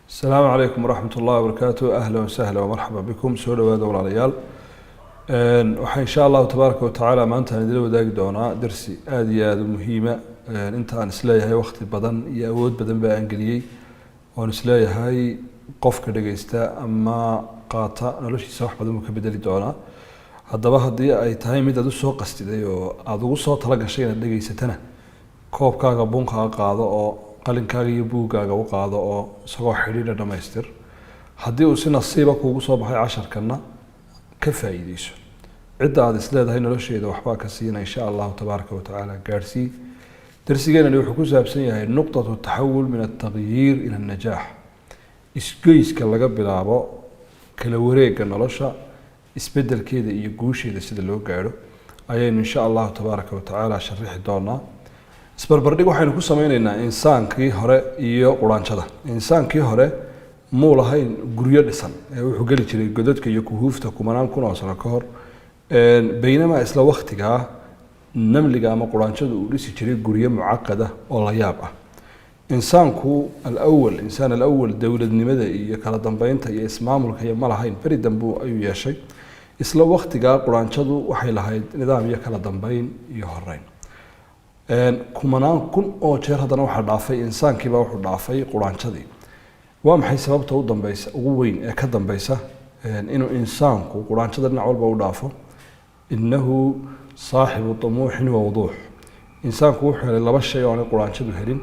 السلام عليكم ورحمة الله وبركاته. أهلا وسهلا ومرحبا بكم سورة دولة ريال. وحين شاء الله تبارك وتعالى ما أنت ندلو ذاك دونا درسي هذه مهمة. أنت نسلاي هاي وقت بدن يأود بدن بأنجليي ونسلاي هاي قف كدجيستا أما قاطع نلوش يسوح بدن مكبدل دونا هذا بهدي أي تايم إذا دوسوا قستي أو أدو صوت تلاقي شيء دجيستنا كوب كاغا بون كاغا قاضي أو qalinkaaga iyo buuggaaga u qaado oo isagoo xiriir dhamaystir hadii uu si nasiib ah kugu soo baxay casharkana ka faa'iideyso cidda aad isleedahay nolosheeda waxba ka siina insha Allah tabaaraka wa taala gaarsi darsigeena wuxuu ku saabsan yahay nuqtatu tahawul min at-taghyir ila an-najah isgoyska laga bilaabo kala wareega nolosha isbedelkeeda iyo guusheeda sida loo gaaro ayaynu insha Allah tabaaraka wa taala sharixi doonaa isbarbardhig waxaynu ku sameynaynaa insaankii hore iyo quraanjada insaankii hore muu lahayn guryo dhisan wuxuu gali jiray godadka iyo kuhuufta kumanaan kun oo sano ka hor baynama isla waqtiga namliga ama quraanjadu uu dhisi jiray guryo mucaqada oo la yaab ah insaanku insaan al-awwal dawladnimada iyo kala dambeynta iyo ismaamulka iyo ma lahayn bari dambu ayuu yeeshay isla waqtiga quraanjadu waxay lahayd nidaam iyo kala dambeyn iyo horeyn kumanaan kun oo jeer hadana waxa dhaafay insaankii baa wuxuu dhaafay quraanjadii waa maxay sababta u dambaysa ugu weyn ee ka dambaysa inuu insaanku quraanjada dhinac walba u dhaafo innahu saaxibu tumuuhin wa wuduh insaanku wuxuu helay laba shay oo aan quraanjadu helin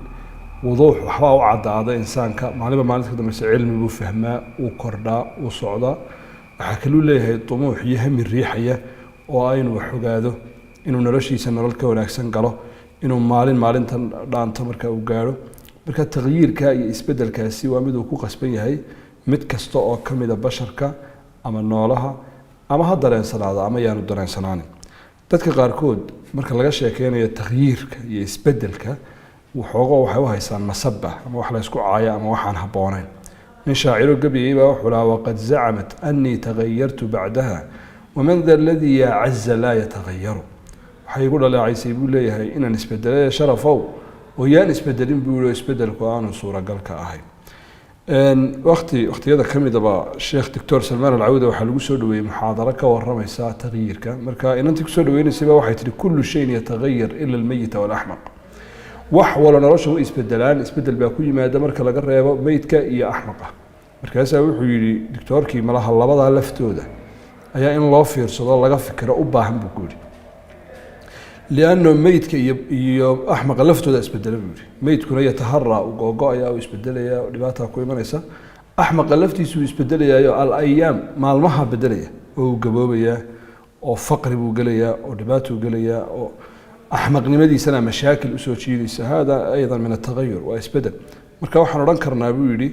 wuduh waxa uu cadaada insaanka maalinta ka dambaysa cilmi buu fahmaa uu kordhaa uu socdaa waxa kale uu leeyahay tumuuh iyo hami riixaya oo aynu wax ogaado inuu noloshiisa nolol ka wanaagsan galo inuu maalintan dhaanto marka uu gaaro marka tagyiirka iyo isbedelkaasi waa mid uu ku qasban yahay mid kasta oo kamida basharka ama noolaha ama ha dareensanaado ama yaanu dareensanaanin dadka qaarkood marka laga sheekeynayo tagyiirka iyo isbedelka waxay u haystaan nasaba ama wax la isku caaya ama waxaan haboonayn in shaaciro gabiyay baa wuxuu lahaa waqad zacamat anni tagayyartu bacdaha waman dha alladhi ya'azza la yataghayyaru waxay igu dhaleecaysay buu leeyahay inaan isbedelay sharafow oo yaan isbedelin buu leeyahay isbedelku aanu suuragal ka ahay waqtiyada kamidaba sheekh Dr. Salman Al-Awda waxa lagu soo dhaweeyay muhaadaro ka waramaysa tagyiirka marka inantii ku soo dhaweynaysay waxay tiri kullu shay'in yataghayyar illa al-mayyit wal ahmaq wax wala noloshu isbedelaan isbedel baa ku yimaada marka laga reebo meydka iyo ahmaqa markaas wuxuu yiri doctorkii malaha labada laftooda ayaa in loo fiirsado laga fikiro u baahan buu yiri لأنه ميت كي أحمق لفته ده إسبدله بيجي ميت كنا يتهرى وقايا وإسبدله ولباتها كوي منيسا أحمق لفتي سو إسبدله يا الأيام مع المها بدله وجبوبيا وفقر وقليا ولباته وقليا أحمق نمدي سنة مشاكل أسوتشيلي هذا أيضا من التغير وإسبدل مركب وحنا رنكرنا بيجي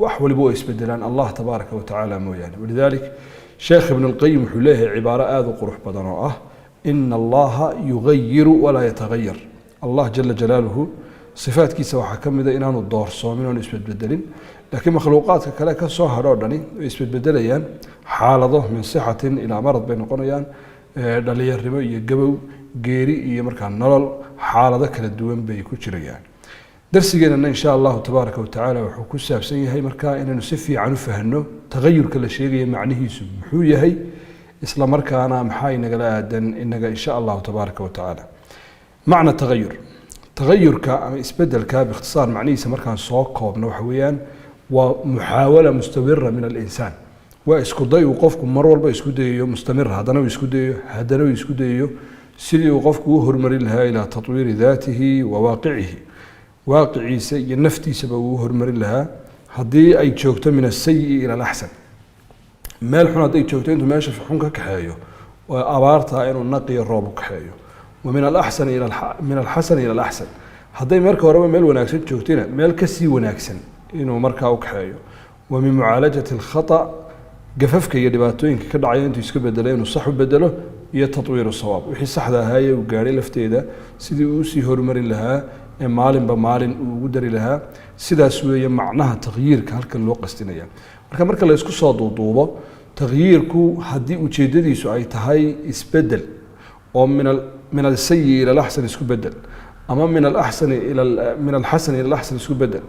وحول بو إسبدلان الله تبارك وتعالى مو يعني ولذلك شيخ ابن القيم حليه عبارة آذو قروح بدنه إن الله يغير ولا يتغير الله جل جلاله صفات كيسة وحكم إذا إنه الدور صومين ونسبة بدلين لكن مخلوقات كلا كسوها رودني يسبة بدليان حالضه من صحة إلى مرض بين قريان دليل الرمي يجبو جيري يمركان نلل حالضه كلا الدوام بيكوتشريان درس جينا إن شاء الله تبارك وتعالى وحكو سابسين هاي مركا إن نسفي عنه فهنه تغير كل شيء معنيه سبحوية هي إسلام مركانا محاي نقلا دن إنك إن شاء الله تبارك وتعالى معنى تغير إسبدل باختصار معنيه مركان صوق وبنوحويان ومحاولة مستمرة من الإنسان وإسكودي وقفكم مرة والبا إسكودي مستمر هذا ويسكودي سيدي وقفكم هرمري لها إلى تطوير ذاته وواقعه واقعي سيء النفتي سببه هرمري لها هذه أي تشوكت من السيء إلى الأحسن meel xun haday joogto intuu meesha xun ka kaxeeyo oo abaarta inuu naqiyo roob ka kaxeeyo ومن الأحسن إلى من الحسن إلى الأحسن haday marka horeba meel wanaagsan joogtina meel ka sii wanaagsan inuu marka u kaxeeyo ومن معالجة الخطأ gafafka iyo dhibaatooyinka ka dhacay intuu iska bedelay inuu sax u bedelo iyo tatwiir sawaab wixii saxda ahaa uu gaaray lafteeda sidii uu si horumarin lahaa ee maalinba maalin uu ugu dari lahaa sidaas weeye macnaha tagyiirka halkan loo qastinaya marka la isku soo duuduubo tagyiirku hadii ujeedadiisu ay tahay isbedel oo min al-sayyi ila al-ahsan isku bedel ama min al-ahsan ila min al-hasan ila al-ahsan isku bedel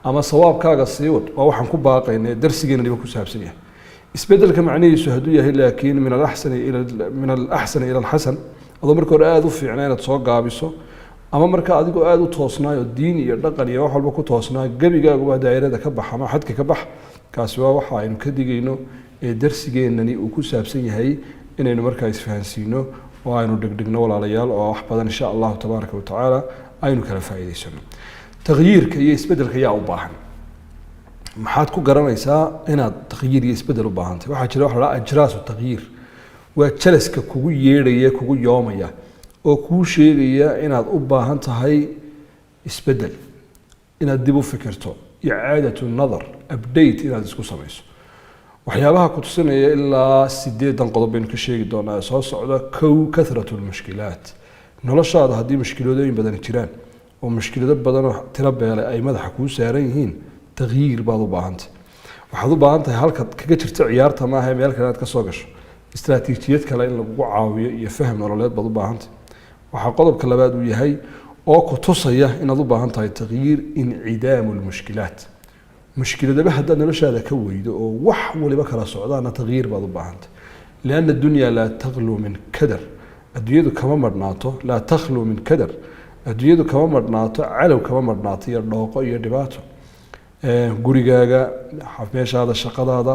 ama sawaabkaaga sii wad waa waxaan ku baaqaynay darsigeena dhiba ku saabsan yahay isbedelka macnihiisu hadduu yahay laakiin min alaxsani ila alxasan adoo marka hore aada u fiicnaa inaad soo gaabiso ama marka adigoo aada u toosnaayo diin iyo dhaqan iyo wax walba ku toosnaa gebigaaguba daa'irada ka bax ama xadka ka bax kaasi waa waxa aynu ka digayno ee darsigeenani uu ku saabsan yahay inaynu markaa isfahansiino oo aynu dhigdhigno walaalayaal oo wax badan insha allahu tabaaraka watacaala aynu kala faa'iidaysano tagyiirka iyo isbedelka yaa u baahan maxaad ku garanaysaa inaad tagyiir iyo isbedel u baahantahay waxaa jira waxa la ajraasu tagyiir waa jalaska kugu yeedhaya kugu yoomaya oo kuu sheegaya inaad u baahan tahay isbedel inaad dib u fikirto icaadatu nadar update inaad isku samayso waxyaabaha ku tusinaya ilaa 8 qodob baynu ka sheegi doonaa soo socda kow kathratu lmushkilaat noloshaada haddii mushkiladooyin badan jiraan oo mushkilado badan oo tiro beelay ay madaxa kuu saaran yihiin tagyiir baad u baahantahay waxaad u baahan tahay halkaad kaga jirto ciyaarta maaha meel kale inaad ka soo gasho istaraatiijiyad kale in lagugu caawiyo iyo faham nololeed baad u baahantahay waxaa qodobka labaad uu yahay oo ku tusaya inaad u baahan tahay tagyiir incidaamu lmushkilaat mushkiladaba haddaad noloshaada ka weydo oo wax waliba kala socdaana tagyiir baad u baahantay lianna addunya laa takluu min kadar adduunyadu kama marhnaato laa takhluu min kadar adduunyadu kama marhnaato calow kama marhnaato iyo dhooqo iyo dhibaato gurigaaga meeshaada shaqadaada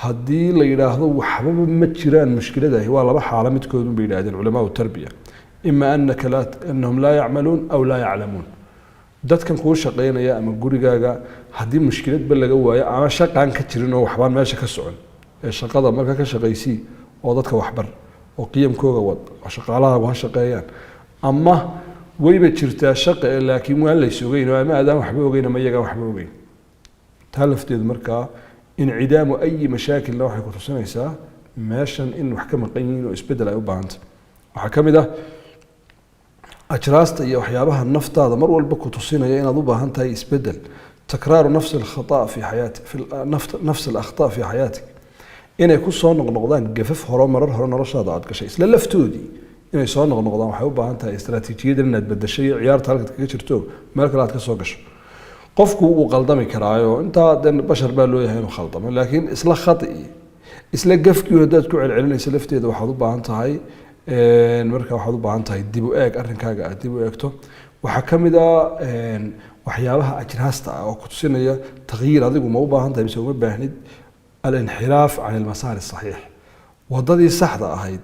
haddii la yidhaahdo waxbaba ma jiraan mushkiladahi waa laba xaalo midkoodun bay yidhahdeen culamaau tarbiya ima anahum laa yacmaluun aw laa yaclamuun dadkan kuu shaqaynaya ama gurigaaga haddii mushkiladba laga waayo ama shaqaan ka jirin oo waxbaan meesha ka socon ee shaqada marka ka shaqaysii oo dadka waxbar oo qiyamkooga wad oo shaqaalaha ha shaqeeyaan ama wayba jirtaa shaqa laakiin waan la sugayn ama aadaan waxba ogeyn ama iyaga waxba ogeyn taa lafteedu markaa incidaamu ayi mashaakilna waxay ku tusinaysaa meeshan in wax ka maqan yihiin oo isbedel ay u baahantay waxaa ka mid ah ajraasta iyo waxyaabaha naftaada mar walba ku tusinaya inaad u baahan tahay isbedel takraaru nafsi alkhata fi xayaati nafsi alakhta fi xayaatik inay ku soo noqnoqdaan gafaf hore marar hore noloshaada aad gashay isla laftoodii inay soo noqnoqdaan waxay u baahan tahay istaraatiijiyada inaad bedeshay ciyaarta halkaad kaga jirto meel kale aad ka soo gasho qofku wuu qaldami karaayo intaa bashar baa loo yahay inuu khaldamo laakiin isla khati isla gafkii haddaad ku celcelinaysa lafteeda waxaad u baahan tahay marka waxaad u baahan tahay dib u eeg arrinkaaga aad dib u eegto waxaa ka mid ah waxyaabaha ajraasta ah oo ku tusinaya tagyiir adigu ma u baahan tahay mise uma baahnid alinxiraaf can almasaari saxiix wadadii saxda ahayd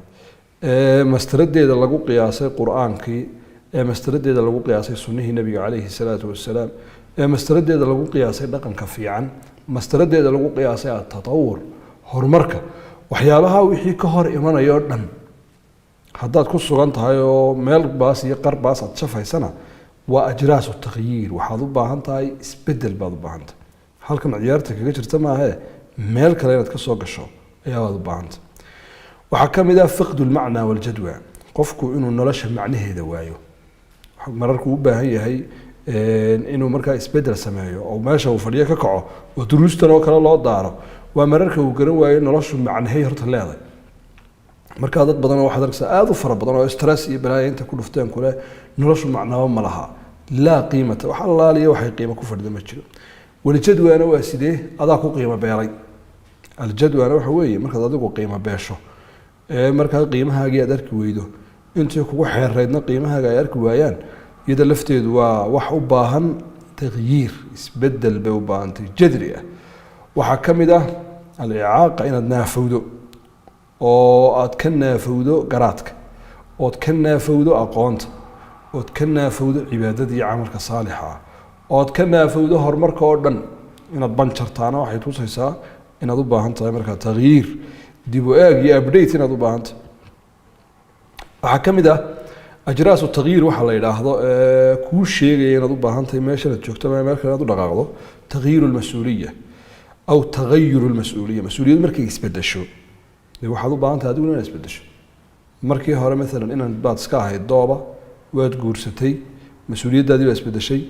mastaradeeda lagu qiyaasay qur-aankii mastaradeeda lagu qiyaasay sunnihii nabiga calayhi salaatu wasalaam mastaradeeda lagu qiyaasay dhaqanka fiican mastaradeeda lagu qiyaasay atatawur horumarka waxyaabaha wixii ka hor imanaya oo dhan haddaad ku sugan tahay oo meel baas iyo qar baas aad shafaysana waa ajraasu tagyiir waxaad u baahan tahay isbedel baad u baahan tahay halkan ciyaarta kaga jirta maahee meel kale inaad ka soo gasho ayaabaad u baahan tahay waxaa ka mid ah fiqdu lmacnaa waljadwa qofku inuu nolosha macnaheeda waayo mararku u baahan yahay inuu markaa isbedel sameeyo oo meesha uu fadhiyo ka kaco oo duruustan oo kale loo daaro waa mararka uu garan waayo noloshu macnahay horta leedahay markaa dad badan waxaad arkaysaa aada u fara badan oo stress iyo balaayo inta ku dhufteen kule noloshu macnaba ma laha laa qiimata wax allaaliya waxay qiimo ku fadhida ma jiro walijadwaana waa sidee adaa ku qiimo beelay aljadwaana waxa weeye markaad adigu qiimo beesho markaa qiimahaagii aad arki weydo intii kugu xeeraydna qiimahaaga ay arki waayaan iyada lafteedu waa wax u baahan tagyiir isbedel bay u baahantay jadri ah waxaa ka mid ah alicaaqa inaad naafowdo oo aad ka naafowdo garaadka ood ka naafowdo aqoonta ood ka naafowdo cibaadada iyo camalka saalixa ah ood ka naafowdo horumarka oo dhan inaad banjartaana waxay tusaysaa inaad u baahan tahay markaa tagyiir dib u eeg iyo update inaad u baahan tahay waxaa ka mid ah ajraasu tagyiir waxaa la yidhaahdo kuu sheegaya inaad u baahan tahay meeshanaad joogto ama meel kale inaad u dhaqaaqdo tagyiiru lmas-uuliya aw tagayuru lmas-uuliya mas-uuliyad markay isbedesho waxaad u baahan tahay adiguna inaad isbedesho markii hore maalan inaan baad iska ahayd dooba waad guursatay mas-uuliyaddaadii baa isbedeshay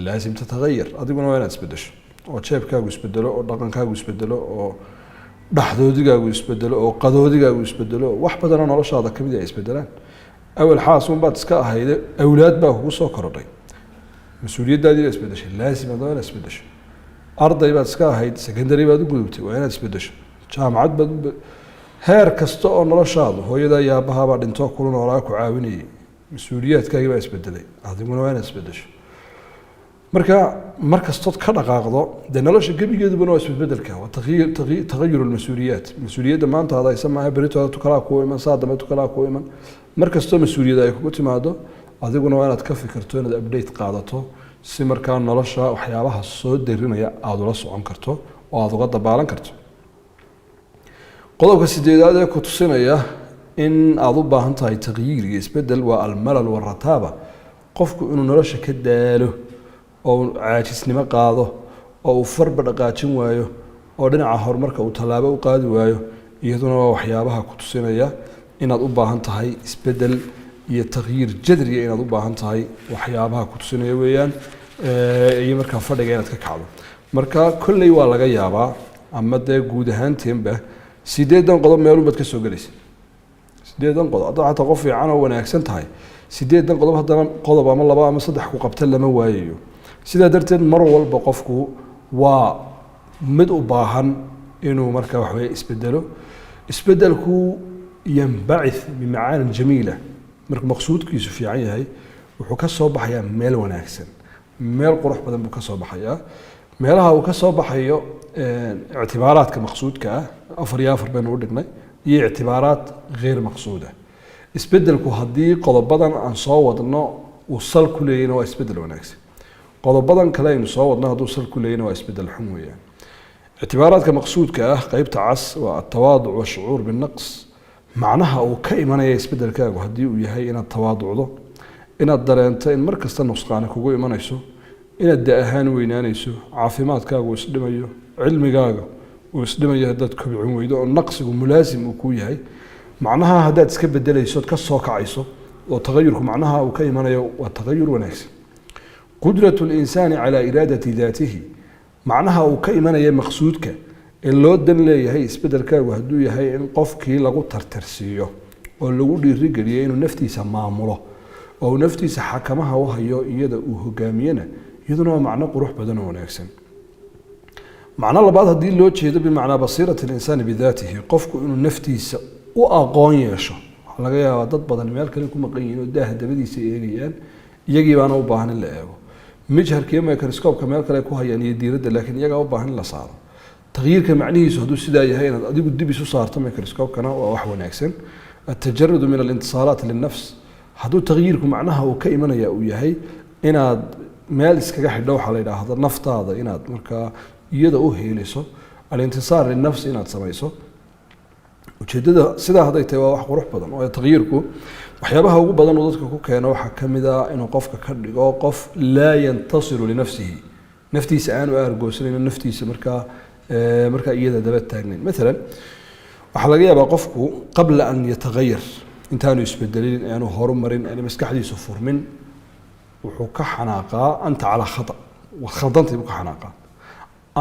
laasim tatagayar adiguna waa inaad isbedesho oo jeebkaagu isbedelo oo dhaqankaagu isbedelo oo dhaxdoodigaagu isbedelo oo qadoodigaagu isbedelo wax badanoo noloshaada kamid ay isbedelaan awal xaasun baad iska ahayde awlaad baa kugu soo korodhay mas-uuliyaddaadii baa isbedeshay laasim adoo inaad isbedesho arday baad iska ahayd secondary baad u gudubtay waa inaad isbedesho jaamacad baad heer kasta oo noloshaadu hooyada iyo aabaha baa dhintoo kula noolaa ku caawinayay mas-uuliyaadkaagii baa isbedelay adiguna waa inaad isbedesho marka markastood ka dhaqaaqdo dee nolosha gebigeedubana waa isbedbedelka waa tagayur lmas-uuliyaat mas-uuliyadda maanta hadaysa maaha beritooda tukalaa kuu iman saa dambe tukalaa kuu iman markastoo mas-uuliyada ay kugu timaado adiguna waa inaad ka fikirto inaad update qaadato si markaa nolosha waxyaabaha soo darinaya aada ula socon karto oo aada uga dabaalan karto qodobka sideedaad ee ku tusinaya in aada u baahan tahay tagyiir iyo isbedel waa almalal warataaba qofku inuu nolosha ka daalo oo caajisnimo qaado oo uu farba dhaqaajin waayo oo dhinaca horumarka uu tallaabo u qaadi waayo iyaduna waa waxyaabaha ku tusinaya inaad u baahan tahay isbedel iyo tagyiir jadriya inaad u baahan tahay waxyaabaha ku tusinaya weeyaan iyo markaa fadhiga inaad ka kacdo marka kolley waa laga yaabaa ama dee guud ahaanteenba 8 qodob meelun baad ka soo galaysa 8 qodob hadda xataa qof fiican oo wanaagsan tahay 8 qodob haddana qodob ama 2 ama 3 ku qabta lama waayayo sidaa darteed mar walba qofku waa mid u baahan inuu markaa wax weeye isbedelo isbedelku yanbacith bimacaanin jamiila marka maqsuudkiisu fiican yahay wuxuu ka soo baxayaa meel wanaagsan meel qurux badan buu ka soo baxayaa meelaha uu ka soo baxayo ictibaaraadka maqsuudka ah 4 baynu u dhignay iyo ictibaaraad غير maqsuuda isbedelku haddii qodobadan aan soo wadno uu sal ku leeyahayna waa isbedel wanaagsan qodobadan kale aynu soo wadno hadduu sal ku leeyahayna waa isbedel xun weeyaan ictibaaraadka maqsuudka ah qaybta cas waa atawaaduc washucuur binaqs macnaha uu ka imanaya isbedelkaagu haddii uu yahay inaad tawaaducdo inaad dareento in mar kasta nusqaani kugu imanayso inaad da ahaan weynaanayso caafimaadkaagu isdhimayo cilmigaaga uu isdhimayo haddaad kobcin weydo oo naqsigu mulaasim uu kuu yahay macnaha haddaad iska bedelayso ka soo kacayso oo tagayurku macnaha uu ka imanayo waa tagayur wanaagsan qudratu linsaani calaa iraadati daatihi macnaha uu ka imanaya maqsuudka ee loo dan leeyahay isbedelkaagu hadduu yahay in qofkii lagu tartarsiiyo oo lagu dhiirigeliyo inuu naftiisa maamulo oo naftiisa xakamaha u hayo iyada uu hogaamiyana iyaduna waa macno qurux badan oo wanaagsan macno labaad haddii loo jeedo bimacnaa basiirati linsaani bidaatihi qofku inuu naftiisa u aqoon yeesho waxaa laga yaabaa dad badan meel kale ku maqan yihiin oo daaha dabadiisa eegayaan iyagii baana u baahan in la eego mijharkiiyo microscope-ka meel kale ku hayaan iyo diiradda laakiin iyagaa u baahan in la saaro tagyiirka macnihiisu hadduu sidaa yahay inaad adigu dib isu saarto microscope-kana waa wax wanaagsan atajarudu min alintisaalaat linnafs hadduu tagyiirku macnaha uu ka imanaya uu yahay inaad meel iskaga xidho waxaa la yidhaahdo naftaada inaad markaa iyada u heeliso alintisaar linafsi inaad samayso ujeedada sidaa hadday tahay waa wax qurux badan oo tagyiirku waxyaabaha ugu badan oo dadka ku keeno waxaa ka mid ah inuu qofka ka dhigo qof laa yantasiru linafsihi naftiisa aanu aargoosanayno naftiisa markaa iyada daba taagnayn maalan waxaa laga yaabaa qofku qabla an yatagayar intaanu isbedelin aanu horumarin aanu maskaxdiisu furmin wuxuu ka xanaaqaa anta calaa khata khaldantay buu ka xanaaqaa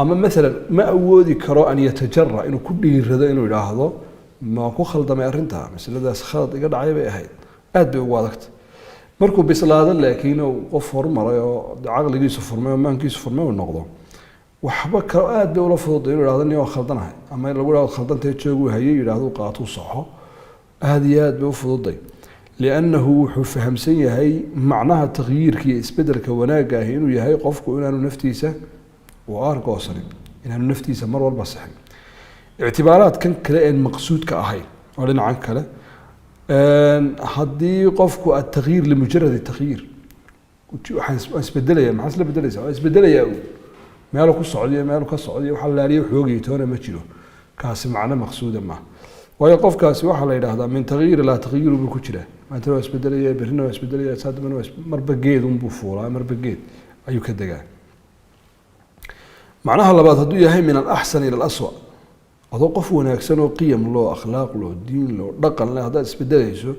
ama maalan ma awoodi karo an yatajara inuu ku dhiirado inuu idhaahdo ma ku khaldamay arrintaa masaladaas khalad iga dhacay bay ahayd aad bay ugu adagta markuu bislaado laakiin uu qof horumaray oo caqligiisu furmay oo maankiisu furmay uu noqdo waxba kale aad bay ula fududay inuu idhaahdo nin waa khaldanahay ama in lagu idhahdo khaldantay joogu hayay yidhaahdo qaatuu soxo aad iyo aad bay u fududay liannahu wuxuu fahamsan yahay macnaha tagyiirka iyo isbedelka wanaagga ahi inuu yahay qofku inaanu naftiisa u aargoosanin inaanu naftiisa mar walba sixin ictibaaraadkan kale een maqsuudka ahayn oo dhinacan kale haddii qofku atagyiir limujarad tagyiir waxaan isbedelaya maxaa isla bedelaysa waa isbedelayaa meelu ku socdiyo meelu ka socdiyo waxa laaliyo xoogay toona ma jiro kaasi macno maqsuuda ma waayo qofkaasi waxa la yiraahdaa min tagyiir ila tagyiir buu ku jiraa maanta waa isbedelaya berrina waa isbedelaya saadman waa marba geed buu fuulaa marba geed ayuu ka dagaa macnaha labaad hadduu yahay min al-ahsan ila al-aswa adoo qof wanaagsan oo qiyam loo akhlaaq loo diin loo dhaqan leh haddaad isbedelayso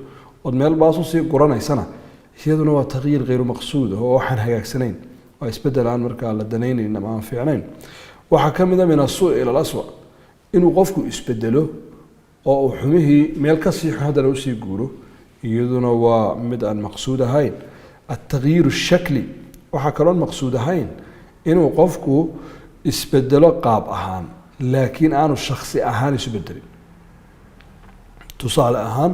ood meel baas u sii guranaysana iyaduna waa tagyiir غير maqsuud oo waxaan hagaagsanayn waa isbedel aan markaa la danaynayn ama aan fiicnayn waxaa ka mid ah min as-suu ila al-aswa inuu qofku isbedelo oo uu xumihii meel ka sii xun haddana usii guuro iyaduna waa mid aan maqsuud ahayn التغيير الشكلي waxaa kaloon maqsuud ahayn inuu qofku isbedelo qaab ahaan laakiin aanu shakhsi ahaan isu bedelin. tusaale ahaan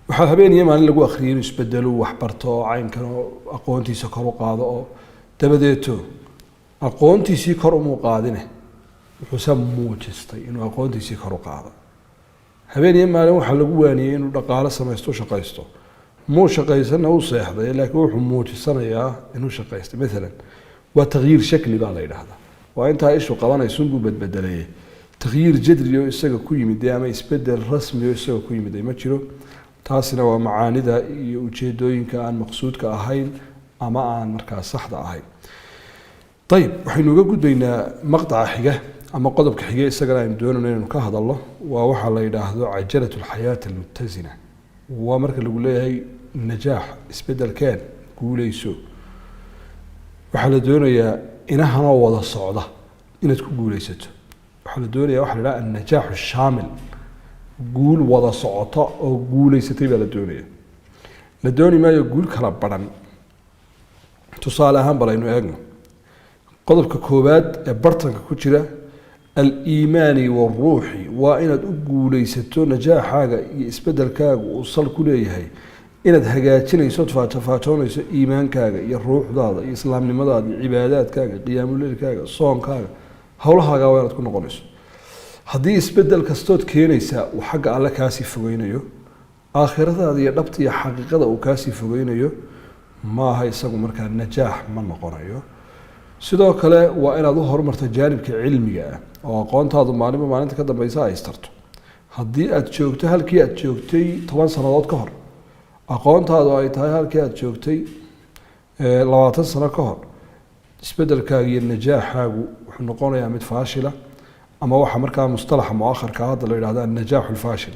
waxaa habeen iyo maalin lagu akhriyay inuu isbedelo wax barto oo caynkan oo aqoontiisa kor u qaado oo dabadeeto aqoontiisii kor uma qaadine wuxuu muujistay inuu aqoontiisii kor u qaado. habeen iyo maalin waxaa lagu waaniyay inuu dhaqaale samaysto shaqaysto muu shaqaysana uu seexday laakiin wuxuu muujisanayaa inuu shaqaystay. maalan waa tagyiir shakli baa la yidhaahdaa, waa intaa ishu qabanaysun buu bedbedelayay. tagyiir jadri oo isaga ku yimid ama isbedel rasmi oo isaga ku yimid ma jiro. taasina waa macaanida iyo ujeedooyinka aan maqsuudka ahayn ama aan markaa saxda ahayn. ayib waxaynu uga gudbaynaa maqطaca xiga ama qodobka xiga isagana aynu doonayno inaynu ka hadalno waa waxaa la yidhaahdo cajalatu alxayaati almutasina. waa marka lagu leeyahay najaax isbedelkeen guuleyso waxaa la doonayaa inahanoo wada socda inaad ku guuleysato. waxaa la doonayaa waxa la yidhaha annajaaxu shaamil, guul wada socota oo guuleysatay baa la doonaya. la dooni maayo guul kala baran. tusaale ahaan balaynu eegno qodobka koowaad ee bartanka ku jira aliimaani waruuxi waa inaad u guuleysato najaaxaaga iyo isbedelkaaga uu sal ku leeyahay inaad hagaajinayso faajoonayso iimaankaaga iyo ruuxdaada iyo islaamnimadaada iyo cibaadaadkaaga qiyaamuleylkaaga soonkaaga howlahaaga waa inaad ku noqonayso. haddii isbedel kastood keenaysaa uu xagga alle kaasii fogeynayo aakhiradaada iyo dhabta iyo xaqiiqada uu kaasii fogeynayo maaha isagu markaa najaax ma noqonayo. sidoo kale waa inaad u horumarto jaanibka cilmiga ah oo aqoontaadu maalinba maalinta ka dambeysa ay istarto. haddii aad joogto halkii aad joogtay 10 sanadood ka hor, aqoontaadu ay tahay halkii aad joogtay 20 sano ka hor, isbedelkaaga iyo najaaxaagu wuxuu noqonayaa mid faashila ama waxa markaa mustalaxa muakharka hadda la yidhahdo annajaaxu alfaashil.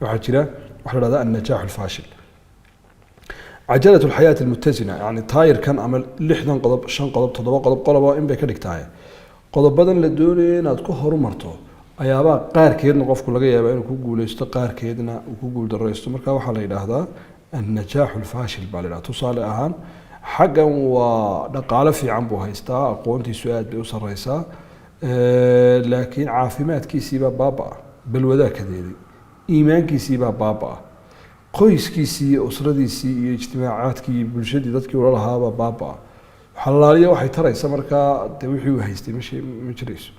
waxaa jira waxa la yidhahda annajaaxu alfaashil. cajalatu alxayaati almutasina yani taayirkan ama 60 qodob 5 qodob 7 qodob qolobo in bay ka dhigtahay qodobadan la doonayo inaad ku horumarto ayaabaa qaarkeedna qofku laga yaabaa inuu ku guuleysto qaarkeedna uu ku guuldareysto. marka waxaa la yidhaahdaa annajaaxu alfaashil baa la yidhahda. tusaale ahaan xaggan waa dhaqaale fiican buu haystaa, aqoontiisu aad bay u sareysaa, laakiin caafimaadkiisiibaa baaba-a, balwadaa kadeeday, iimaankiisiibaa baaba-a, qoyskiisii iyo usradiisii iyo ijtimaacaadkii iyo bulshadii dadkii ula lahaaba baaba-a. xalaaliya waxay taraysa markaa dee wixii uu haystay ma jirayso.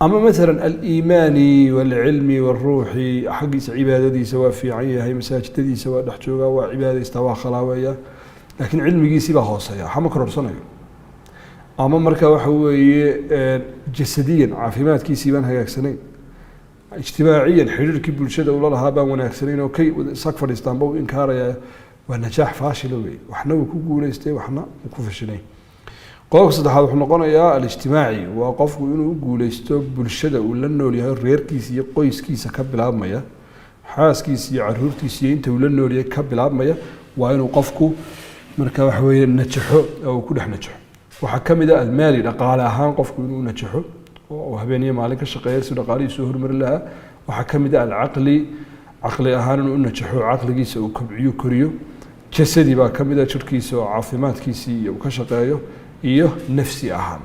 ama maalan aliimaani walcilmi walruuxi xaggiisa cibaadadiisa waa fiican yahay, masaajidadiisa waa dhex joogaa, waa cibaadaystaa, waa khalaaweeya, laakiin cilmigiisiibaa hooseeya, waxama kororsanayo. ama marka waxa weeye jasadiyan caafimaadkiisii baan hagaagsanayn, ijtimaaciyan xiriirkii bulshada ula lahaa baan wanaagsanayn oo kay sag fadhiistaanba u inkaaraya. waa najaax faashila wey, waxna uu ku guuleystay waxna uu ku fashilay. qodobka saddexaad wuxuu noqonayaa alijtimaaci, waa qofku inuu u guuleysto bulshada uu la nool yahay, reerkiisa iyo qoyskiisa ka bilaabmaya, xaaskiisa iyo caruurtiisa iyo inta uu la nool yahay ka bilaabmaya. waa inuu qofku marka waxa weeye najaxo oo uu ku dhex najaxo. waxaa ka mid ah almaali, dhaqaale ahaan qofku inuu najaxo oo habeen iyo maalin ka shaqeeya si dhaqaalihiisu soo horumari lahaa. waxaa ka mid ah alcaqli, caqli ahaan inuu u najaxo, caqligiisa uu kobciyo koriyo. jasadi baa ka mid ah jirkiisa oo caafimaadkiisii iyo uu ka shaqeeyo. iyo nafsi ahaan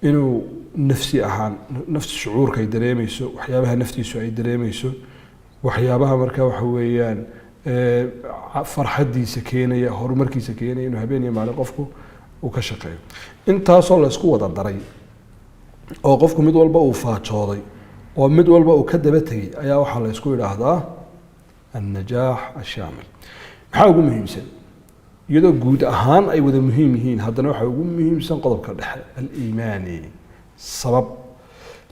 inuu nafsi ahaan nafsi shucuurka ay dareemeyso, waxyaabaha naftiisu ay dareemeyso, waxyaabaha marka waxa weeyaan farxadiisa keenaya, horumarkiisa keenaya inuu habeen iyo maalin qofku uu ka shaqeeyo. intaasoo la isku wada daray oo qofku mid walba uu faajooday oo mid walba uu ka daba tegay ayaa waxaa la isku yidhaahdaa annajaax ashaamil. maxaa ugu muhiimsan? iyadoo guud ahaan ay wada muhiim yihiin, haddana waxaa ugu muhiimsan qodobka dhexe aliimaani. sabab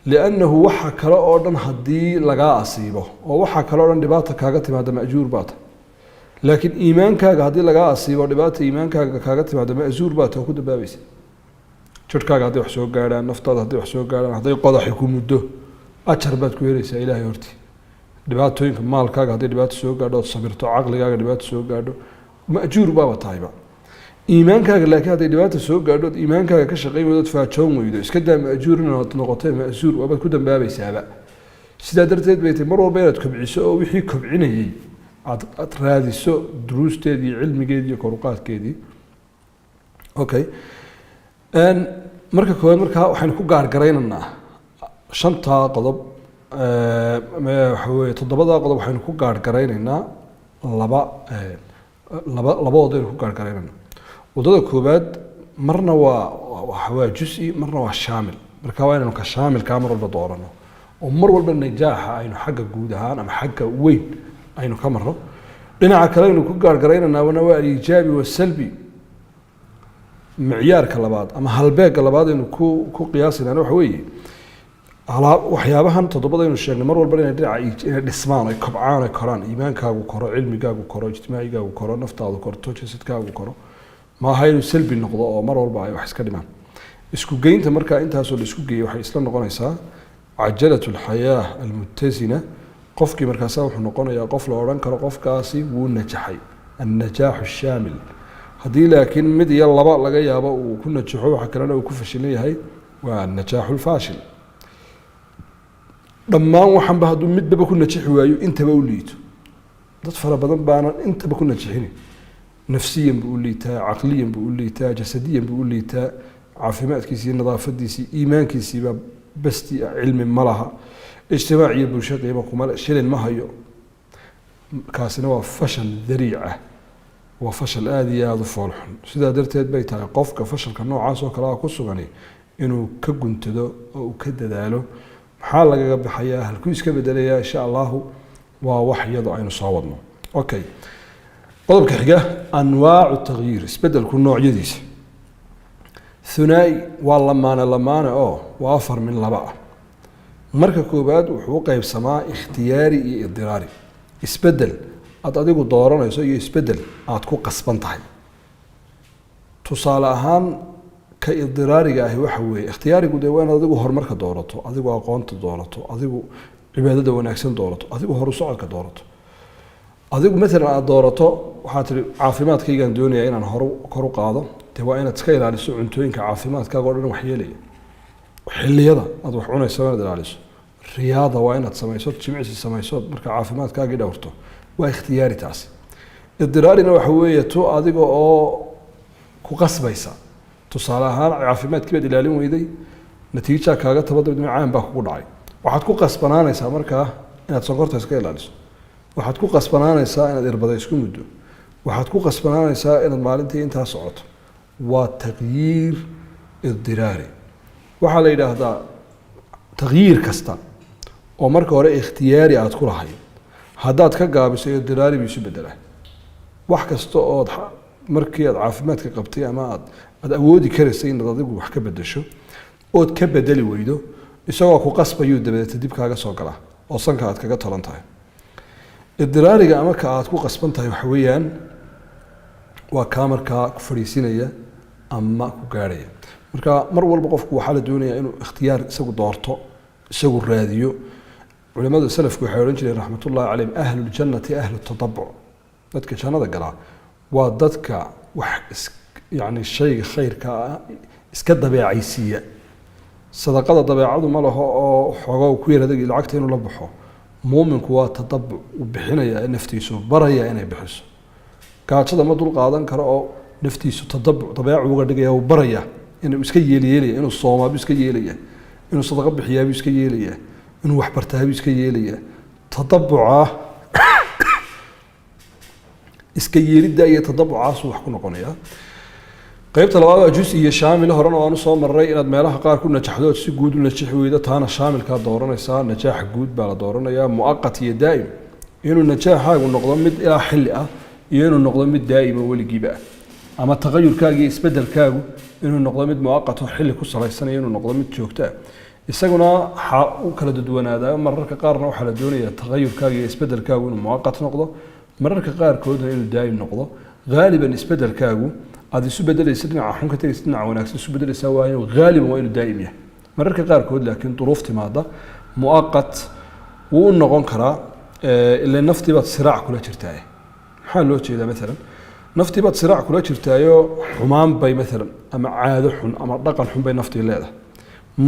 liannahu waxa kale oo dhan haddii lagaa asiibo oo waxa kale oo dhan dhibaata kaaga timaada maajuur baa tahay, laakiin iimaankaaga haddii lagaa asiibo dhibaata iimaankaaga kaaga timaada maajuur baa tahay oo ku dambaabaysa. jirhkaaga hadday wax soo gaadhaan, naftaada hadday wax soo gaadhaan, hadday qodaxi ku muddo ajar baad ku helaysaa ilaahay hortii. dhibaatooyinka maalkaaga hadday dhibaato soo gaadho ood sabirto, caqligaaga dhibaato soo gaadho maajuur baaba tahayba. iimaankaaga laakiin hadday dhibaata soo gaadho ood iimaankaaga ka shaqayn weydo ood faajoon weydo, iska daa maajuur inaad noqotee maasuur waabaad ku dambaabaysaaba. sidaa darteed bay tahay mar walba inaad kobciso oo wixii kobcinayay aad raadiso duruusteedii, cilmigeedii iyo koruqaadkeedii. okay marka koowaad markaa waxaynu ku gaargaraynaynaa shantaa qodob waxa weeye toddobadaa qodob waxaynu ku gaargaraynaynaa labadood aynu ku gaargaraynayna waddada koowaad marna waa jus-i marna waa shaamil marka waa inaynu ka shaamilkaa mar walba doorano oo mar walba najaaxa aynu xagga guud ahaan ama xagga weyn aynu ka marno dhinaca kale aynu ku gaargaraynanaa waa alijaabi wasalbi micyaarka labaad ama halbeega labaad aynu ku qiyaasinana waxa weeye waxyaabahan toddobada aynu sheegnay mar walba inay dhinaca inay dhismaan ay kobcaan ay koraan iimaankaagu koro cilmigaagu koro ijtimaacigaagu koro naftaadu korto jasadkaagu koro maaha inuu salbi noqdo oo mar walba ay wax iska dhimaan isku geynta markaa intaasoo la isku geeyey waxay isla noqonaysaa cajalatu alxayaa almutasina qofkii markaasa wuxuu noqonayaa qof la odhan karo qofkaasi wuu najaxay annajaaxu shaamil haddii laakiin mid iyo laba laga yaabo uu ku najaxo waxa kalena uu ku fashilan yahay waa annajaaxu alfaashil dhammaan waxanba hadduu midbaba ku najixi waayo intaba u liito dad fara badan baanan intaba ku najixini nafsiyan buu u liitaa caqliyan buu u liitaa jasadiyan buu u liitaa caafimaadkiisii nadaafadiisii iimaankiisiiba basti cilmi ma laha ijtimaac iyo bulsho qiimo kuma le shilin ma hayo kaasina waa fashal dariic ah waa fashal aada iyo aada u foolxun sidaa darteed bay tahay qofka fashalka noocaas oo kale ah ku sugani inuu ka guntado oo uu ka dadaalo maxaa lagaga baxayaa halkuu iska bedelayaa insha allahu waa wax iyadoo aynu soo wadno okay qodobka xiga anwaacu tagyiir isbedelku noocyadiisa ثنائي والله لمانه وافر من لبا marka koobaad wuxuu qayb samaa ikhtiyari iyo idraari isbedel aad adigu dooranayso iyo isbedel aad ku qasban tahay tusaale ahaan ka idraariga ah waxa weeye ikhtiyarigu de waan adigu horumarka doorato adigu aqoonta doorato adigu cibaadada wanaagsan doorato adigu horu socodka doorato adigu mesela aad doorato waxaad tiri caafimaadkaygaan doonayaa inaan kor u qaado de waa inaad iska ilaaliso cuntooyinka caafimaadkaaga oo dhan wax yeelaya xilliyada aad wax cunayso inaad ilaaliso riyaada waa inaad samayso jimicsi samayso marka caafimaadkaagii dhowrto waa ikhtiyaari taasi idraarina waxa weeye tu adiga oo ku qasbaysa tusaale ahaan caafimaadkii baad ilaalin weyday natiija kaaga tabadabad macaan baa kugu dhacay waxaad ku qasbanaanaysaa markaa inaad sonkorta iska ilaaliso waxaad ku qasbanaanaysaa inaad irbada isku muddo waxaad ku qasbanaanaysaa inaad maalintii intaa socoto waa tagyiir idiraari waxaa la yidhaahdaa tagyiir kasta oo marka hore ikhtiyaari aad ku lahayd haddaad ka gaabiso idiraari buu isu bedelaa wax kasta ood markii aad caafimaadka qabtay ama aad awoodi karaysay inaad adigu wax ka bedesho ood ka bedeli weydo isagoo ku qasbayuu dabadeeta dib kaaga soo galaa oo sanka aad kaga tolan tahay idiraariga ama ka aad ku qasban tahay waxa weeyaan waa kaa markaa ku fadhiisinaya ama ku gaarhaya marka mar walba qofku waxaa la doonayaa inuu ikhtiyaar isagu doorto isagu raadiyo culimada salafku waxay odhan jireen raxmatullahi calayhim ahluljannati ahlu tadabuc dadka jannada galaa waa dadka wax yani shayga khayrka ah iska dabeecaysiiya sadaqada dabeecadu ma laho oo xoogaa ku yar adag lacagta inuu la baxo muuminku waa tadabuc uu bixinaya naftiisu baraya inay bixiso gaajada ma dul qaadan karo oo naftiisu tadabuc dabeecu uga dhigaya uu baraya inuu iska yeelyeelaya inuu soomaabu iska yeelaya inuu sadaqa bixiyaabu iska yeelaya inuu wax bartaabu iska yeelaya tadabuca iska yeelidda iyo tadabucaas wax ku noqonaya qaybta labaad waa jus iyo shaamil horena waanu soo maray inaad meelaha qaar ku najaxdo si guud u najaxi weydo taana shaamilka dooranaysaa najaax guud baa la dooranayaa muaqat iyo daa'im inuu najaaxaagu noqdo mid ilaa xilli ah iyo inuu noqdo mid daa'ima weligiiba ama tagayurkaaga iyo isbedelkaagu inuu noqdo mid muaqat oo xilli ku salaysan iyo inuu noqdo mid joogto ah isaguna waxa uu kala dadwanaadaa mararka qaarna waxaa la doonayaa tagayurkaaga iyo isbedelkaagu inuu muaqat noqdo mararka qaarkoodna inuu daa'im noqdo gaaliban isbedelkaagu aad isu bedelaysa dhinaca xun ka tagaysa dhinaca wanaagsan isu bedelaysaa waa inuu gaaliban waa inuu daa'im yahay mararka qaarkood laakiin duruuf timaada muaqat wuu u noqon karaa ilaa naftii baad siraac kula jirtaa maxaa loo jeedaa maalan naftii baad siraac kula jirtaayo xumaan bay maalan ama caado xun ama dhaqan xun bay naftii leedahay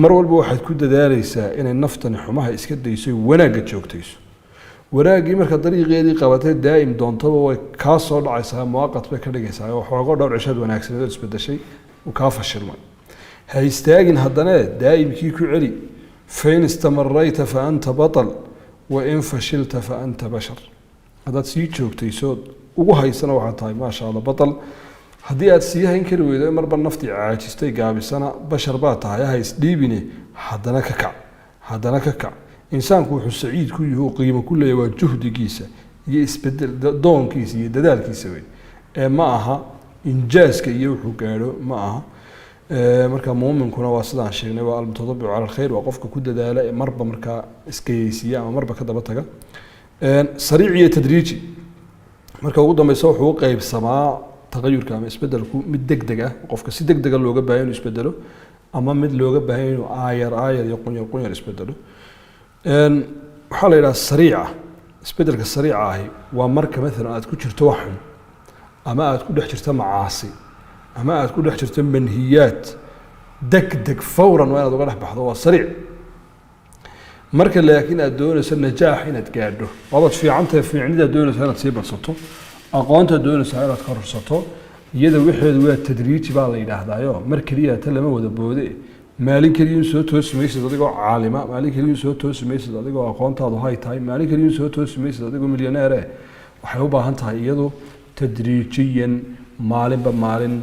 mar walba waxaad ku dadaalaysaa inay naftani xumaha iska dayso wanaagga joogtayso wanaagii marka dariiqeedii qabatay daa'im doontaba way kaa soo dhacaysaa muaqat bay ka dhigaysaa oo xoogo dhowr cishaad wanaagsaneed oo isbedeshay uu kaa fashilmay هيستاجن هدنا دائم كي كعلي فإن استمريت فأنت بطل وإن فشلت فأنت بشر هذا سيتشوك تيسود وهاي سنة وحطاي ما شاء الله بطل هدي أتسيها إنكر وإذا مربى النفطي عاجستي قابل سنة بشر باتها هاي سديبني هدنا ككع إنسان كوح سعيد كله هو قيمة كله يوجهد كيسة يسبدل دون كيسة يددال كيسة معها إنجاز كي يوحو قالوا معها marka muuminkuna waa sidaan sheegnay waa almutadabic ala alkhayr waa qofka ku dadaala marba marka iskaysiya ama marba ka daba taga sariic iyo tadriiji marka ugu dambaysa wuxuu qaybsamaa tagayurka ama isbedelku mid degdeg ah qofka si degdeg ah looga baahan inuu isbedelo ama mid looga baahan inuu aayar iyo qunyar isbedelo waxa la yiraahdaa sariica isbedelka sariica ahi waa marka mesela aad ku jirto wax xun ama aad ku dhex jirto macaasi ama aad ku dhex jirto manhiyaat degdeg fawran waa inaad uga dhex baxdo waa sariic marka laakiin aad doonayso najaax inaad gaadho waad fiicantahay fiicnida doonayso inaad sii badsato aqoonta doonayso inaad kororsato iyada wixeedu waa tadriiji baa la yidhaahdaayo mar keliya ta lama wada boode maalin keliya soo toosmaysid adigoo caalima maalin keliya soo toosmaysid adigoo aqoontaadu hay tahay maalin keliya soo toosmaysid adigoo milyaneer waxay u baahan tahay iyadu tadriijiyan maalinba maalin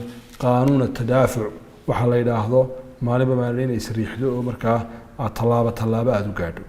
qaanuun tadaafuc waxa la yiraahdo maalinba maalin inay isriixdo oo markaa tallaabo aad u gaadho